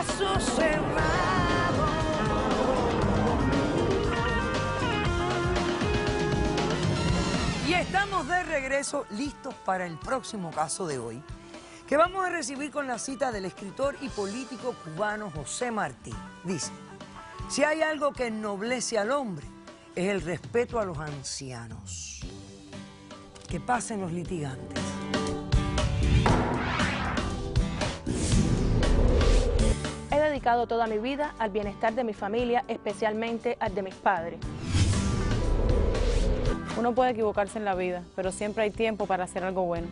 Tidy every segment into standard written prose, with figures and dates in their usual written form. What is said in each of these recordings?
caso cerrado. Y estamos de regreso, listos para el próximo caso de hoy, que vamos a recibir con la cita del escritor y político cubano José Martí. Dice: si hay algo que ennoblece al hombre, es el respeto a los ancianos. Que pasen los litigantes. He dedicado toda mi vida al bienestar de mi familia, especialmente al de mis padres. Uno puede equivocarse en la vida, pero siempre hay tiempo para hacer algo bueno.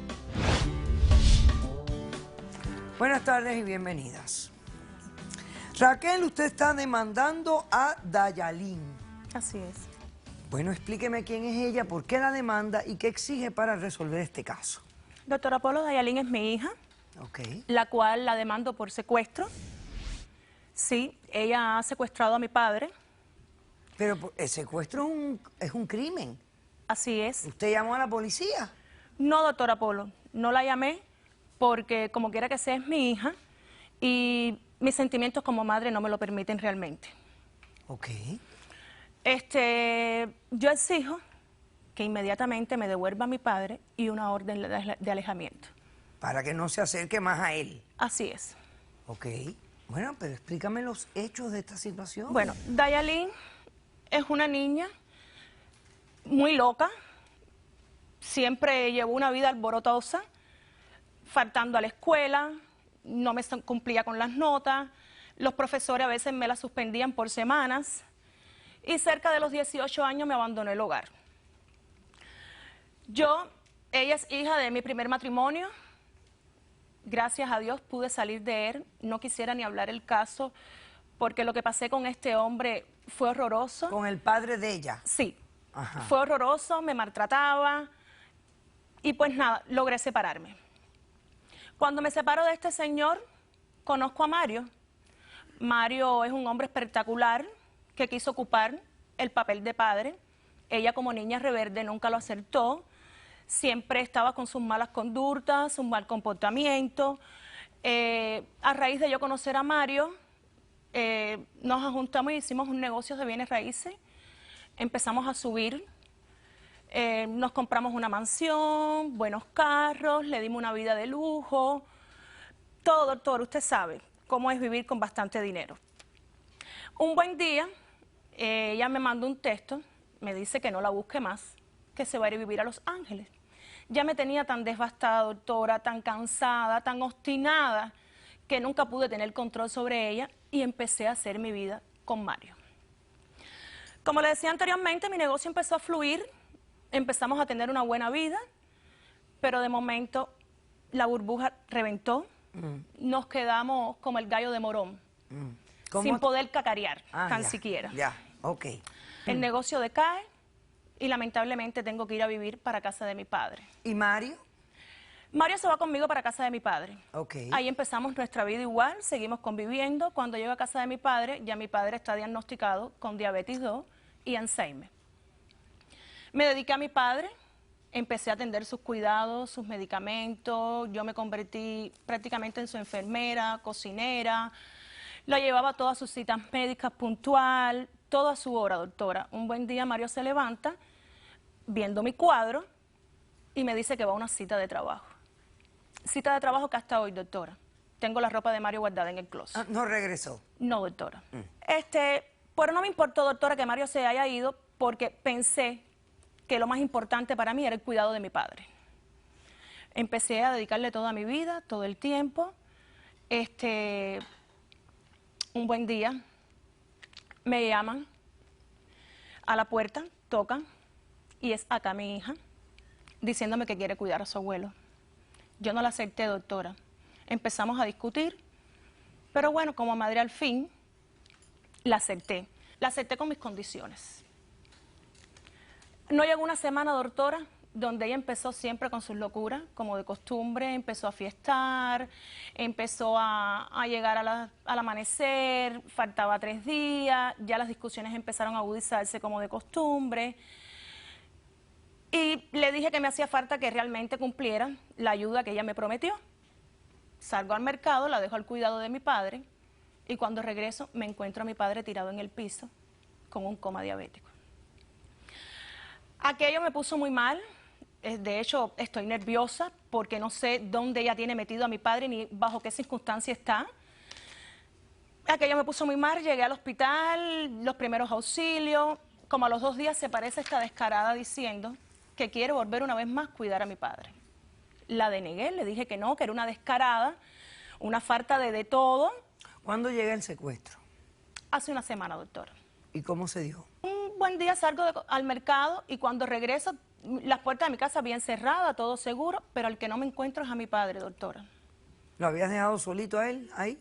Buenas tardes y bienvenidas. Raquel, usted está demandando a Dayalín. Así es. Bueno, explíqueme quién es ella, por qué la demanda y qué exige para resolver este caso. Doctora Polo, Dayalín es mi hija, Ok. la cual la demando por secuestro. Sí, ella ha secuestrado a mi padre. Pero el secuestro es un crimen. Así es. ¿Usted llamó a la policía? No, doctora Polo, no la llamé porque como quiera que sea es mi hija y mis sentimientos como madre no me lo permiten realmente. Ok. Yo exijo que inmediatamente me devuelva a mi padre y una orden de alejamiento. Para que no se acerque más a él. Así es. Ok. Bueno, pero explícame los hechos de esta situación. Bueno, Dayalín es una niña muy loca, siempre llevó una vida alborotosa, faltando a la escuela, no me cumplía con las notas, los profesores a veces me la suspendían por semanas y cerca de los 18 años me abandonó el hogar. Ella es hija de mi primer matrimonio, gracias a Dios pude salir de él, no quisiera ni hablar el caso porque lo que pasé con este hombre fue horroroso. ¿Con el padre de ella? Sí. Ajá. Fue horroroso, me maltrataba y pues nada, logré separarme. Cuando me separo de este señor, conozco a Mario. Mario es un hombre espectacular que quiso ocupar el papel de padre. Ella como niña rebelde nunca lo aceptó, siempre estaba con sus malas conductas, su mal comportamiento. A raíz de yo conocer a Mario, nos juntamos y hicimos un negocio de bienes raíces. Empezamos a subir, nos compramos una mansión, buenos carros, le dimos una vida de lujo. Todo, doctor, usted sabe cómo es vivir con bastante dinero. Un buen día, ella me mandó un texto, me dice que no la busque más, que se va a ir a vivir a Los Ángeles. Ya me tenía tan devastada, doctora, tan cansada, tan obstinada, que nunca pude tener control sobre ella y empecé a hacer mi vida con Mario. Como le decía anteriormente, mi negocio empezó a fluir, empezamos a tener una buena vida, pero de momento la burbuja reventó, nos quedamos como el gallo de Morón, sin poder cacarear, tan siquiera. Ya, ok. El negocio decae y lamentablemente tengo que ir a vivir para casa de mi padre. ¿Y Mario? Mario se va conmigo para casa de mi padre. Ok. Ahí empezamos nuestra vida igual, seguimos conviviendo. Cuando llego a casa de mi padre, ya mi padre está diagnosticado con diabetes 2 y Alzheimer. Me dediqué a mi padre, empecé a atender sus cuidados, sus medicamentos. Yo me convertí prácticamente en su enfermera, cocinera. La llevaba a todas sus citas médicas puntual, todo a su hora, doctora. Un buen día Mario se levanta, viendo mi cuadro, y me dice que va a una cita de trabajo. Cita de trabajo que hasta hoy, doctora. Tengo la ropa de Mario guardada en el closet. Ah, no regresó. No, doctora. Pero no me importó, doctora, que Mario se haya ido porque pensé que lo más importante para mí era el cuidado de mi padre. Empecé a dedicarle toda mi vida, todo el tiempo. Un buen día me llaman a la puerta, tocan, y es acá mi hija, diciéndome que quiere cuidar a su abuelo. Yo no la acepté, doctora. Empezamos a discutir, pero bueno, como madre al fin, la acepté. La acepté con mis condiciones. No llegó una semana, doctora, donde ella empezó siempre con sus locuras, como de costumbre, empezó a fiestar, empezó a llegar al amanecer, faltaba 3 días, ya las discusiones empezaron a agudizarse como de costumbre. Y le dije que me hacía falta que realmente cumpliera la ayuda que ella me prometió. Salgo al mercado, la dejo al cuidado de mi padre, Y cuando regreso me encuentro a mi padre tirado en el piso con un coma diabético. Aquello me puso muy mal. De hecho, estoy nerviosa porque no sé dónde ella tiene metido a mi padre ni bajo qué circunstancia está. Aquello me puso muy mal, llegué al hospital, los primeros auxilios. Como a los 2 días se parece esta descarada diciendo que quiere volver una vez más a cuidar a mi padre. La denegué, le dije que no, que era una descarada, una falta de todo. ¿Cuándo llega el secuestro? Hace una semana, doctora. ¿Y cómo se dio? Un buen día salgo al mercado y cuando regreso, las puertas de mi casa bien cerradas, todo seguro, pero al que no me encuentro es a mi padre, doctora. ¿Lo habías dejado solito a él ahí?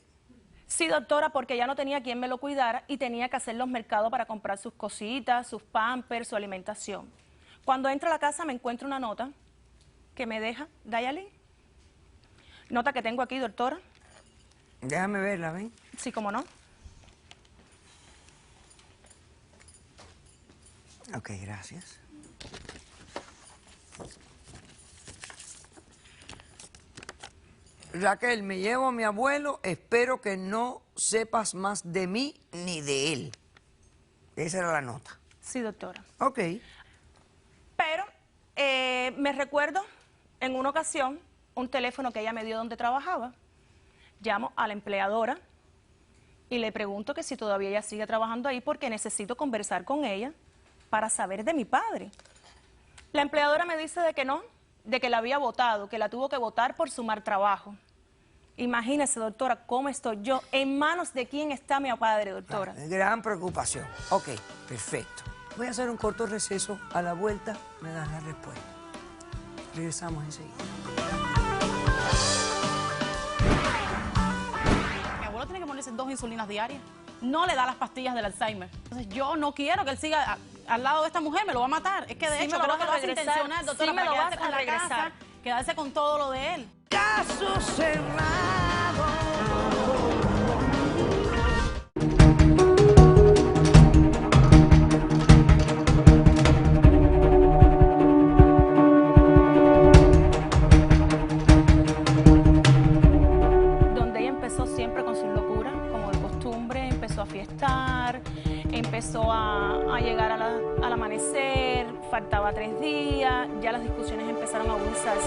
Sí, doctora, porque ya no tenía quien me lo cuidara y tenía que hacer los mercados para comprar sus cositas, sus pampers, su alimentación. Cuando entro a la casa me encuentro una nota que me deja Dayalin. Nota que tengo aquí, doctora. Déjame verla, ¿ven? Sí, cómo no. Ok, gracias. Raquel, me llevo a mi abuelo, espero que no sepas más de mí ni de él. Esa era la nota. Sí, doctora. Ok. Pero me recuerdo en una ocasión un teléfono que ella me dio donde trabajaba. Llamo a la empleadora y le pregunto que si todavía ella sigue trabajando ahí porque necesito conversar con ella para saber de mi padre. La empleadora me dice de que no, de que la había votado, que la tuvo que votar por su mal trabajo. Imagínese, doctora, cómo estoy yo, en manos de quién está mi padre, doctora. Gran preocupación. Ok, perfecto. Voy a hacer un corto receso. A la vuelta me das la respuesta. Regresamos enseguida. Mi abuelo tiene que ponerse 2 insulinas diarias. No le da las pastillas del Alzheimer. Entonces yo no quiero que él siga al lado de esta mujer, me lo va a matar. Es que de hecho creo que lo hace intencional, doctora, para quedarse con la casa, quedarse con todo lo de él. Caso cerrado. Donde ella empezó siempre con sus locuras, como de costumbre, empezó a fiestar, empezó a llegar al amanecer, faltaba 3 días, ya las discusiones empezaron a agudizarse.